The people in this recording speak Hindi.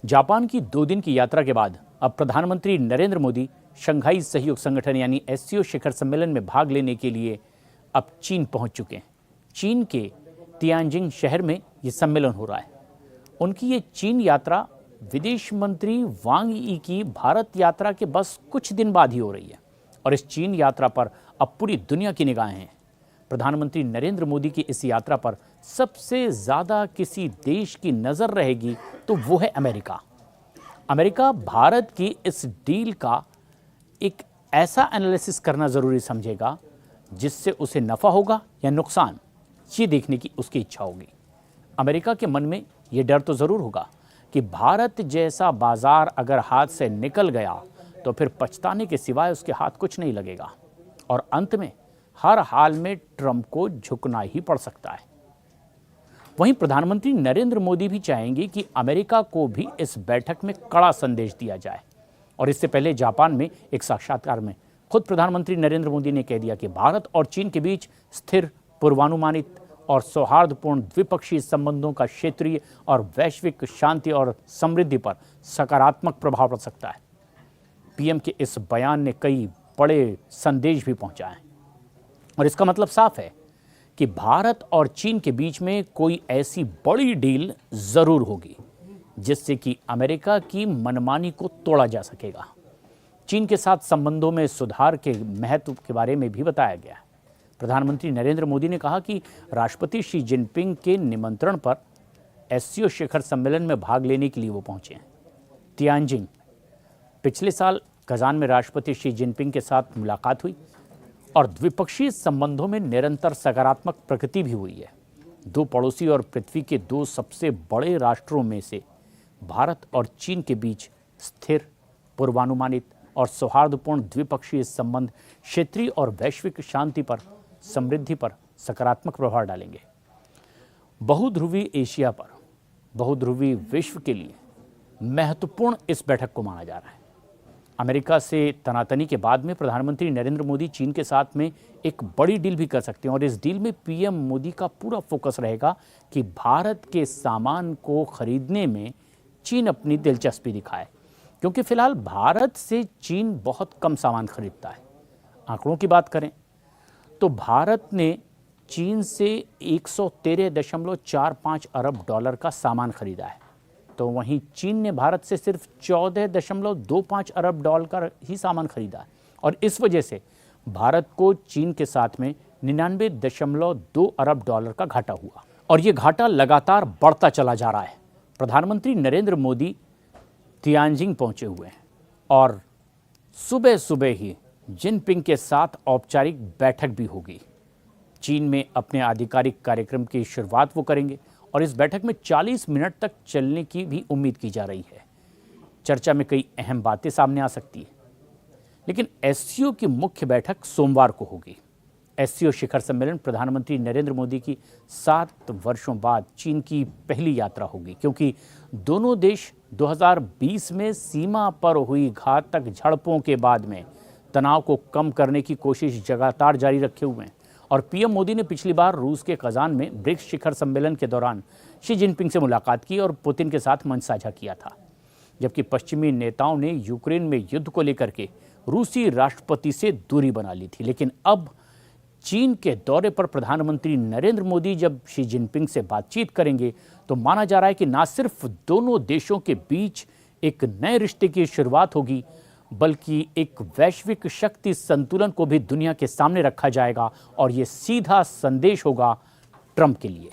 जापान की 2 दिन की यात्रा के बाद अब प्रधानमंत्री नरेंद्र मोदी शंघाई सहयोग संगठन यानी एससीओ शिखर सम्मेलन में भाग लेने के लिए अब चीन पहुंच चुके हैं। चीन के तियानजिंग शहर में ये सम्मेलन हो रहा है। उनकी ये चीन यात्रा विदेश मंत्री वांग यी की भारत यात्रा के बस कुछ दिन बाद ही हो रही है और इस चीन यात्रा पर अब पूरी दुनिया की निगाहें हैं। प्रधानमंत्री नरेंद्र मोदी की इस यात्रा पर सबसे ज़्यादा किसी देश की नज़र रहेगी तो वो है अमेरिका। अमेरिका भारत की इस डील का एक ऐसा एनालिसिस करना ज़रूरी समझेगा जिससे उसे नफ़ा होगा या नुकसान, ये देखने की उसकी इच्छा होगी। अमेरिका के मन में ये डर तो ज़रूर होगा कि भारत जैसा बाज़ार अगर हाथ से निकल गया तो फिर पछताने के सिवाय उसके हाथ कुछ नहीं लगेगा और अंत में हर हाल में ट्रंप को झुकना ही पड़ सकता है। वहीं प्रधानमंत्री नरेंद्र मोदी भी चाहेंगे कि अमेरिका को भी इस बैठक में कड़ा संदेश दिया जाए और इससे पहले जापान में एक साक्षात्कार में खुद प्रधानमंत्री नरेंद्र मोदी ने कह दिया कि भारत और चीन के बीच स्थिर, पूर्वानुमानित और सौहार्दपूर्ण द्विपक्षीय संबंधों का क्षेत्रीय और वैश्विक शांति और समृद्धि पर सकारात्मक प्रभाव पड़ सकता है। पीएम के इस बयान ने कई बड़े संदेश भी पहुंचाए और इसका मतलब साफ है कि भारत और चीन के बीच में कोई ऐसी बड़ी डील जरूर होगी जिससे कि अमेरिका की मनमानी को तोड़ा जा सकेगा। चीन के साथ संबंधों में सुधार के महत्व के बारे में भी बताया गया है। प्रधानमंत्री नरेंद्र मोदी ने कहा कि राष्ट्रपति शी जिनपिंग के निमंत्रण पर एससीओ शिखर सम्मेलन में भाग लेने के लिए वो पहुंचे हैं। तियानजिंग पिछले साल कजान में राष्ट्रपति शी जिनपिंग के साथ मुलाकात हुई और द्विपक्षीय संबंधों में निरंतर सकारात्मक प्रगति भी हुई है। दो पड़ोसी और पृथ्वी के दो सबसे बड़े राष्ट्रों में से भारत और चीन के बीच स्थिर, पूर्वानुमानित और सौहार्दपूर्ण द्विपक्षीय संबंध क्षेत्रीय और वैश्विक शांति पर, समृद्धि पर सकारात्मक प्रभाव डालेंगे। बहुध्रुवी एशिया पर बहुध्रुवी विश्व के लिए महत्वपूर्ण इस बैठक को माना जा रहा है। अमेरिका से तनातनी के बाद में प्रधानमंत्री नरेंद्र मोदी चीन के साथ में एक बड़ी डील भी कर सकते हैं और इस डील में पीएम मोदी का पूरा फोकस रहेगा कि भारत के सामान को खरीदने में चीन अपनी दिलचस्पी दिखाए, क्योंकि फिलहाल भारत से चीन बहुत कम सामान खरीदता है। आंकड़ों की बात करें तो भारत ने चीन से 113.45 अरब डॉलर का सामान खरीदा है, तो वहीं चीन ने भारत से सिर्फ 14.25 अरब डॉलर का ही सामान खरीदा है और इस वजह से भारत को चीन के साथ में 99.2 अरब डॉलर का घाटा हुआ और ये घाटा लगातार बढ़ता चला जा रहा है। प्रधानमंत्री नरेंद्र मोदी तियानजिंग पहुंचे हुए हैं और सुबह सुबह ही जिनपिंग के साथ औपचारिक बैठक भी होगी। चीन में अपने आधिकारिक कार्यक्रम की शुरुआत वो करेंगे और इस बैठक में 40 मिनट तक चलने की भी उम्मीद की जा रही है। चर्चा में कई अहम बातें सामने आ सकती है, लेकिन एससीओ की मुख्य बैठक सोमवार को होगी। एससीओ शिखर सम्मेलन प्रधानमंत्री नरेंद्र मोदी की 7 वर्षों बाद चीन की पहली यात्रा होगी, क्योंकि दोनों देश 2020 में सीमा पर हुई घातक झड़पों के बाद में तनाव को कम करने की कोशिश लगातार जारी रखे हुए हैं और पीएम मोदी ने पिछली बार रूस के कजान में ब्रिक्स शिखर सम्मेलन के दौरान शी जिनपिंग से मुलाकात की और पुतिन के साथ मंच साझा किया था, जबकि पश्चिमी नेताओं ने यूक्रेन में युद्ध को लेकर के रूसी राष्ट्रपति से दूरी बना ली थी। लेकिन अब चीन के दौरे पर प्रधानमंत्री नरेंद्र मोदी जब शी जिनपिंग से बातचीत करेंगे तो माना जा रहा है कि न सिर्फ दोनों देशों के बीच एक नए रिश्ते की शुरुआत होगी, बल्कि एक वैश्विक शक्ति संतुलन को भी दुनिया के सामने रखा जाएगा और ये सीधा संदेश होगा ट्रंप के लिए।